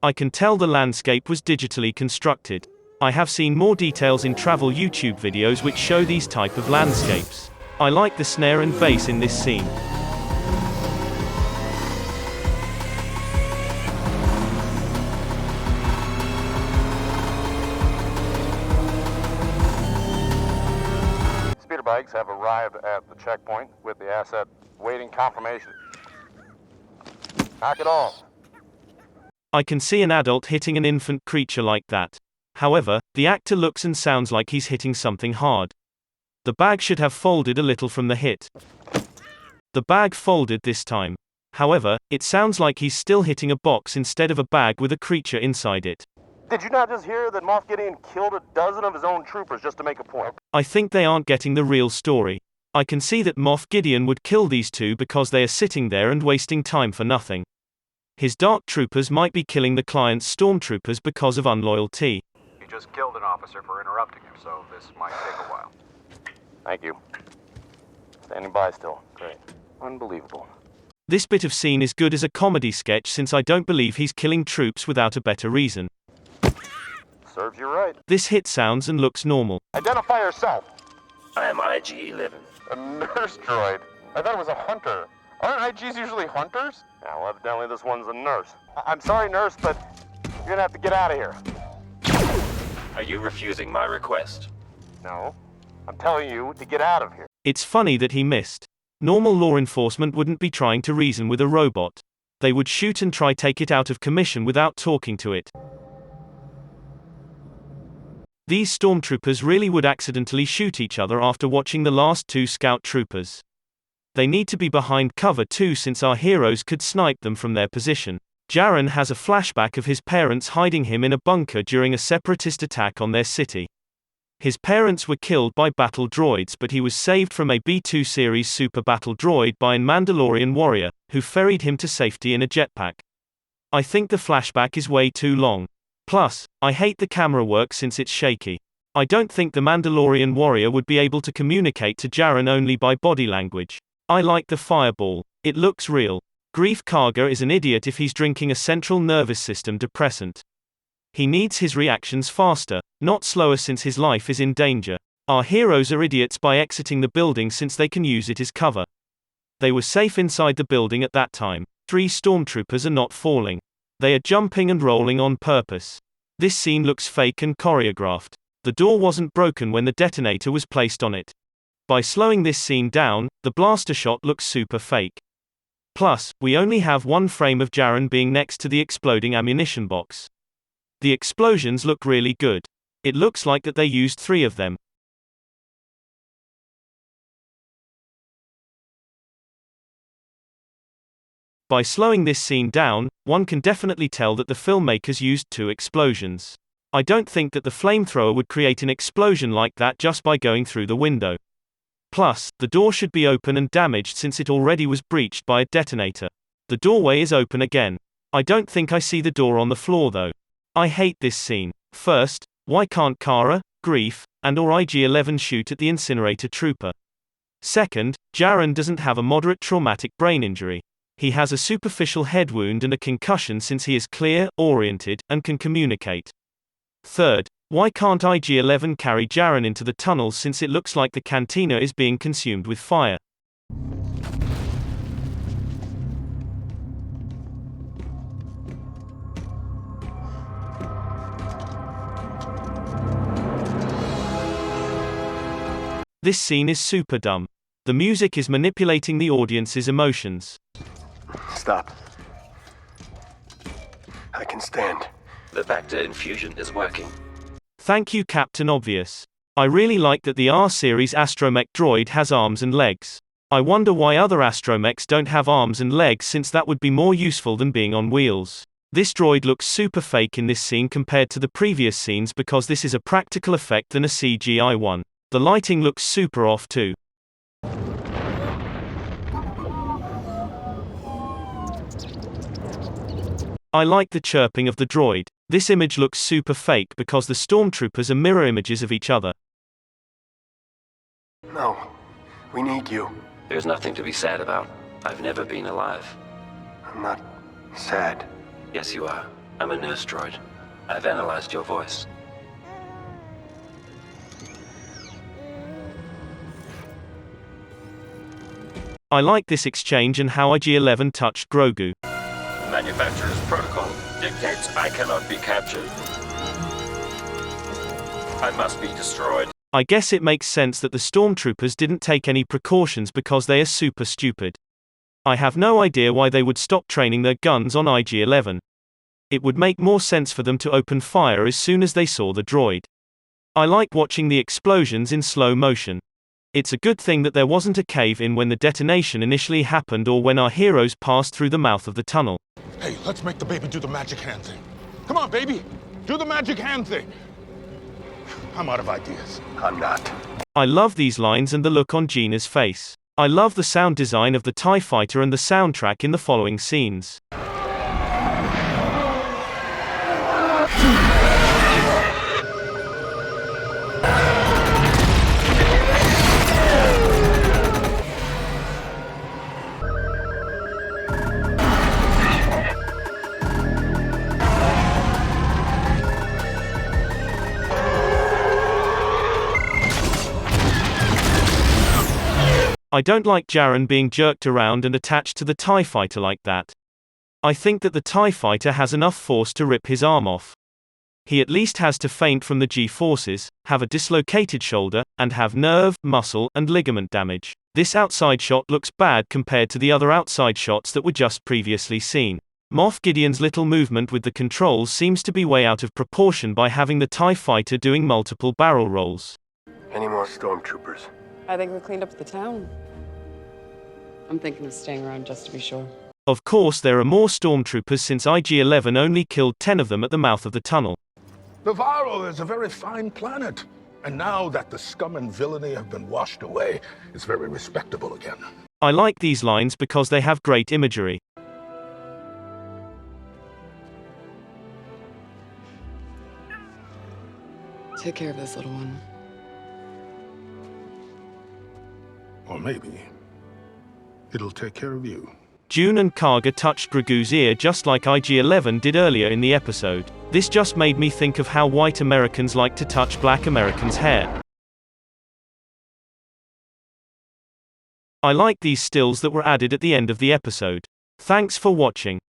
I can tell the landscape was digitally constructed. I have seen more details in travel YouTube videos which show these type of landscapes. I like the snare and bass in this scene. Speeder bikes have arrived at the checkpoint with the asset waiting confirmation. Knock it off. I can see an adult hitting an infant creature like that. However, the actor looks and sounds like he's hitting something hard. The bag should have folded a little from the hit. The bag folded this time. However, it sounds like he's still hitting a box instead of a bag with a creature inside it. Did you not just hear that Moff Gideon killed a dozen of his own troopers just to make a point? I think they aren't getting the real story. I can see that Moff Gideon would kill these two because they are sitting there and wasting time for nothing. His dark troopers might be killing the client's stormtroopers because of unloyalty. He just killed an officer for interrupting him, so this might take a while. Thank you. Standing by still. Great. Unbelievable. This bit of scene is good as a comedy sketch since I don't believe he's killing troops without a better reason. Serves you right. This hit sounds and looks normal. Identify yourself. I am IG-11. A nurse droid. I thought it was a hunter. Aren't IGs usually hunters? Yeah, well, evidently this one's a nurse. I'm sorry, nurse, but you're gonna have to get out of here. Are you refusing my request? No. I'm telling you to get out of here. It's funny that he missed. Normal law enforcement wouldn't be trying to reason with a robot. They would shoot and try take it out of commission without talking to it. These stormtroopers really would accidentally shoot each other after watching the last two scout troopers. They need to be behind cover too since our heroes could snipe them from their position. Jaren has a flashback of his parents hiding him in a bunker during a separatist attack on their city. His parents were killed by battle droids, but he was saved from a B-2 series super battle droid by an Mandalorian warrior, who ferried him to safety in a jetpack. I think the flashback is way too long. Plus, I hate the camera work since it's shaky. I don't think the Mandalorian warrior would be able to communicate to Jaren only by body language. I like the fireball. It looks real. Grief Karga is an idiot if he's drinking a central nervous system depressant. He needs his reactions faster, not slower since his life is in danger. Our heroes are idiots by exiting the building since they can use it as cover. They were safe inside the building at that time. 3 stormtroopers are not falling. They are jumping and rolling on purpose. This scene looks fake and choreographed. The door wasn't broken when the detonator was placed on it. By slowing this scene down, the blaster shot looks super fake. Plus, we only have one frame of Jaren being next to the exploding ammunition box. The explosions look really good. It looks like that they used 3 of them. By slowing this scene down, one can definitely tell that the filmmakers used 2 explosions. I don't think that the flamethrower would create an explosion like that just by going through the window. Plus, the door should be open and damaged since it already was breached by a detonator. The doorway is open again. I don't think I see the door on the floor though. I hate this scene. First, why can't Kara, Grief, and or IG-11 shoot at the incinerator trooper? Second, Jaren doesn't have a moderate traumatic brain injury. He has a superficial head wound and a concussion since he is clear, oriented, and can communicate. Third, why can't IG-11 carry Jaren into the tunnels since it looks like the cantina is being consumed with fire? This scene is super dumb. The music is manipulating the audience's emotions. Stop. I can stand. The Bacta infusion is working. Thank you, Captain Obvious. I really like that the R-series astromech droid has arms and legs. I wonder why other astromechs don't have arms and legs since that would be more useful than being on wheels. This droid looks super fake in this scene compared to the previous scenes because this is a practical effect than a CGI one. The lighting looks super off too. I like the chirping of the droid. This image looks super fake because the stormtroopers are mirror images of each other. No, we need you. There's nothing to be sad about. I've never been alive. I'm not sad. Yes, you are. I'm a nurse droid. I've analyzed your voice. I like this exchange and how IG-11 touched Grogu. Manufacturer's protocol dictates I cannot be captured. I must be destroyed. I guess it makes sense that the stormtroopers didn't take any precautions because they are super stupid. I have no idea why they would stop training their guns on IG-11. It would make more sense for them to open fire as soon as they saw the droid. I like watching the explosions in slow motion. It's a good thing that there wasn't a cave-in when the detonation initially happened or when our heroes passed through the mouth of the tunnel. Hey, let's make the baby do the magic hand thing. Come on, baby. Do the magic hand thing. I'm out of ideas. I'm not. I love these lines and the look on Gina's face. I love the sound design of the TIE fighter and the soundtrack in the following scenes. I don't like Jaren being jerked around and attached to the TIE fighter like that. I think that the TIE fighter has enough force to rip his arm off. He at least has to faint from the G-forces, have a dislocated shoulder, and have nerve, muscle, and ligament damage. This outside shot looks bad compared to the other outside shots that were just previously seen. Moff Gideon's little movement with the controls seems to be way out of proportion by having the TIE fighter doing multiple barrel rolls. Any more stormtroopers? I think we cleaned up the town. I'm thinking of staying around just to be sure. Of course there are more stormtroopers since IG-11 only killed 10 of them at the mouth of the tunnel. Navarro is a very fine planet. And now that the scum and villainy have been washed away, it's very respectable again. I like these lines because they have great imagery. Take care of this little one. Or maybe it'll take care of you. June and Karga touched Grogu's ear just like IG-11 did earlier in the episode. This just made me think of how white Americans like to touch black Americans' hair. I like these stills that were added at the end of the episode. Thanks for watching.